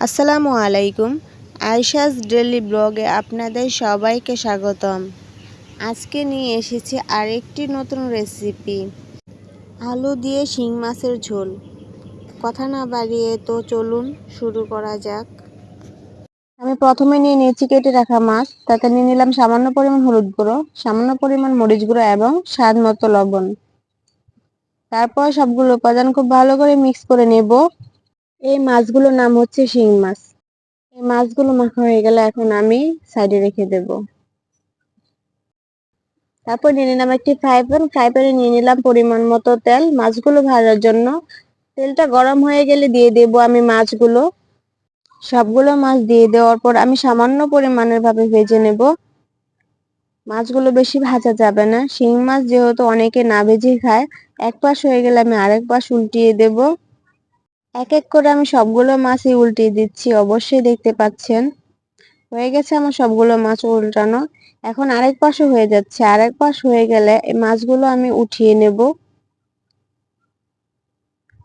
আসসালামু আলাইকুম। আয়েশাস ডেইলি ব্লগে আপনাদের সবাইকে স্বাগতম। আজকে নিয়ে এসেছি আরেকটি নতুন রেসিপি, আলু দিয়ে শিং মাছের ঝোল। কথা না বাড়িয়ে তো চলুন শুরু করা যাক। আমি প্রথমে নিয়ে নিয়েছি কেটে রাখা মাছ, তাতে নিয়ে নিলাম সামান্য পরিমাণ হলুদ গুঁড়ো, সামান্য পরিমাণ মরিচ গুঁড়ো এবং স্বাদ মতো লবণ। তারপর সবগুলো উপাদান খুব ভালো করে মিক্স করে নেব। এই মাছগুলোর নাম হচ্ছে শিং মাছ। এই মাছগুলো মাখা হয়ে গেলে এখন আমি সাইডে রেখে দেব। তারপর নিয়ে নিলাম একটি ফ্রাই প্যানে নিয়ে নিলাম পরিমাণ মতো তেল মাছগুলো ভাজার জন্য। তেলটা গরম হয়ে গেলে দিয়ে দেব আমি মাছগুলো। সবগুলো মাছ দিয়ে দেওয়ার পর আমি সামান্য পরিমাণের ভাবে ভেজে নেব। মাছগুলো বেশি ভাজা যাবে না, শিং মাছ যেহেতু অনেকে না ভেজে খায়। এক পাশ হয়ে গেলে আমি আরেক পাশ উল্টিয়ে দেব। এক এক করে আমি সবগুলো মাছই উল্টিয়ে দিচ্ছি, অবশ্যই দেখতে পাচ্ছেন। হয়ে গেছে আমার সবগুলো মাছ উল্টানো। এখন আরেক পাশও হয়ে যাচ্ছে, আরেক পাশ হয়ে গেলে এই মাছগুলো আমি উঠিয়ে নেব।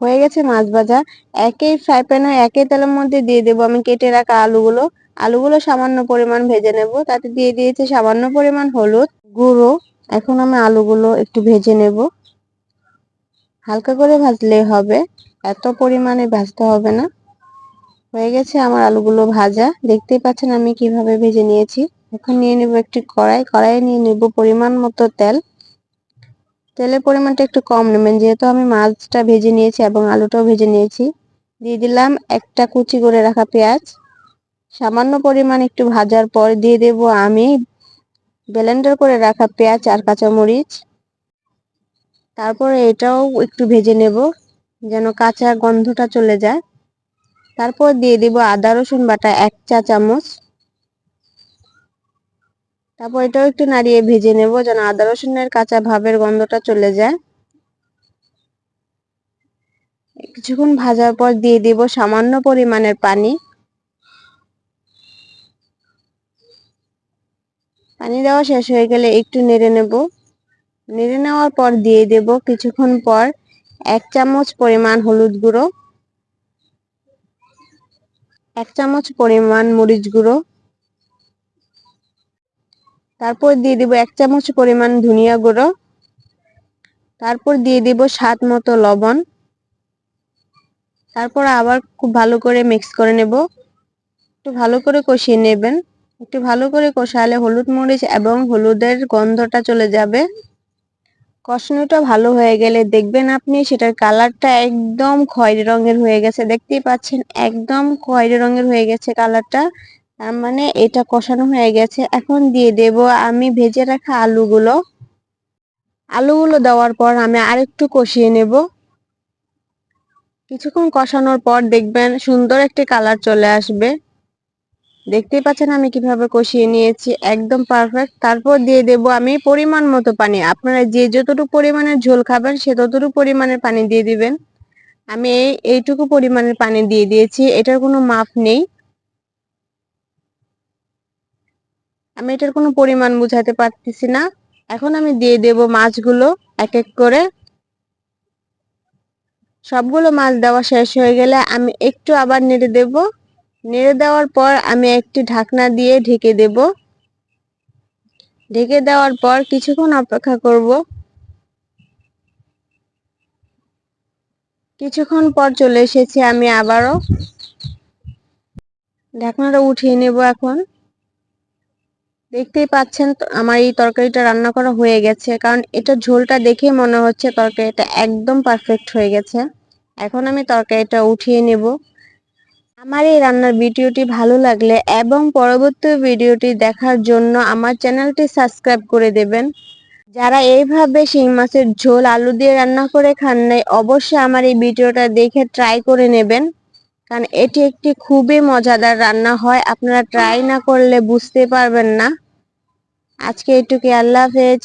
হয়ে গেছে মাছ ভাজা। একই ফ্রাই প্যানে একই তেলের মধ্যে দিয়ে দেব আমি কেটে রাখা আলুগুলো। আলুগুলো সামান্য পরিমাণ ভেজে নেব, তাতে দিয়ে দিয়েছি সামান্য পরিমাণ হলুদ গুঁড়ো। এখন আমি আলুগুলো একটু ভেজে নেব, হালকা করে ভাজলেই হবে, এত পরিমাণে ভাজতে হবে না। হয়ে গেছে আমার আলুগুলো ভাজা, দেখতেই পাচ্ছেন আমি কিভাবে ভেজে নিয়েছি। এখন নিয়ে নেব একটি কড়াইয়ে নিয়ে নেব পরিমাণ মতো তেল। তেলের পরিমাণটা একটু কম নেবেন, যেহেতু আমি মাছটা ভেজে নিয়েছি এবং আলুটাও ভেজে নিয়েছি। দিয়ে দিলাম একটা কুচি করে রাখা পেঁয়াজ। সামান্য পরিমাণ একটু ভাজার পর দিয়ে দেব আমি ব্লেন্ডার করে রাখা পেঁয়াজ আর কাঁচামরিচ। তারপরে এটাও একটু ভেজে নেব যেন কাঁচা গন্ধটা চলে যায়। তারপর দিয়ে দিব আদা রসুন বাটা 1 চা চামচ। তারপর এটাও একটু নাড়িয়ে ভেজে নেব যেন আদা রসুনের কাঁচা ভাবের গন্ধটা চলে যায়। কিছুক্ষণ ভাজার পর দিয়ে দিব সামান্য পরিমাণের পানি। পানি দেওয়া শেষ হয়ে গেলে একটু নেড়ে নেব। নেড়ে নেওয়ার পর দিয়ে দেব কিছুক্ষণ পর 1 চামচ পরিমাণ হলুদ গুঁড়ো, 1 চামচ পরিমাণ মরিচ গুঁড়ো। তারপর দিয়ে দিব 1 চামচ পরিমাণ ধনিয়া গুঁড়ো। তারপর দিয়ে দিব স্বাদ মতো লবণ। তারপর আবার খুব ভালো করে মিক্স করে নেব। একটু ভালো করে কষিয়ে নেবেন। একটু ভালো করে কষালে হলুদ মরিচ এবং হলুদের গন্ধটা চলে যাবে। কষানোটা ভালো হয়ে গেলে দেখবেন আপনি সেটার কালারটা একদম খয়েরি রঙের হয়ে গেছে, দেখতেই পাচ্ছেন একদম খয়েরি রঙের হয়ে গেছে কালারটা। তার মানে এটা কষানো হয়ে গেছে। এখন দিয়ে দেব আমি ভেজে রাখা আলুগুলো। আলুগুলো দেওয়ার পর আমি আরেকটু কষিয়ে নেব। কিছুক্ষণ কষানোর পর দেখবেন সুন্দর একটি কালার চলে আসবে। দেখতেই পাচ্ছেন আমি কিভাবে কষিয়ে নিয়েছি, একদম পারফেক্ট। তারপর দিয়ে দেব আমি পরিমাণ মতো পানি। আপনারা যে যতটুকু পরিমাণের ঝোল খাবেন সে ততটুকু পরিমাণের পানি দিয়ে দিবেন। আমি এইটুকু পরিমাণের পানি দিয়ে দিয়েছি, এটার কোনো মাপ নেই। আমি এটার কোনো পরিমাণ বুঝাতে পারতেছি না। এখন আমি দিয়ে দেব মাছগুলো এক এক করে। সবগুলো মাছ দেওয়া শেষ হয়ে গেলে আমি একটু আবার নেড়ে দেব। নেড়ে দেওয়ার পর আমি একটি ঢাকনা দিয়ে ঢেকে দেব। ঢেকে দেওয়ার পর কিছুক্ষণ অপেক্ষা করব। কিছুক্ষণ পর চলে এসেছি আমি আবারও। ঢাকনাটা উঠিয়ে নেব এখন। দেখতেই পাচ্ছেন আমার এই তরকারিটা রান্না করা হয়ে গেছে, কারণ এটা ঝোলটা দেখে মনে হচ্ছে তরকারিটা একদম পারফেক্ট হয়ে গেছে। এখন আমি তরকারিটা উঠিয়ে নেব। আমার এই রান্নার ভিডিওটি ভালো লাগলে এবং পরবর্তী ভিডিওটি দেখার জন্য আমার চ্যানেলটি সাবস্ক্রাইব করে দেবেন। যারা এইভাবে শিং মাছের ঝোল আলু দিয়ে রান্না করে খান নাই, অবশ্যই আমার এই ভিডিওটা দেখে ট্রাই করে নেবেন, কারণ এটি একটি খুবই মজাদার রান্না হয়। আপনারা ট্রাই না করলে বুঝতে পারবেন না। আজকে এটুকুই, আল্লাহ হাফেজ।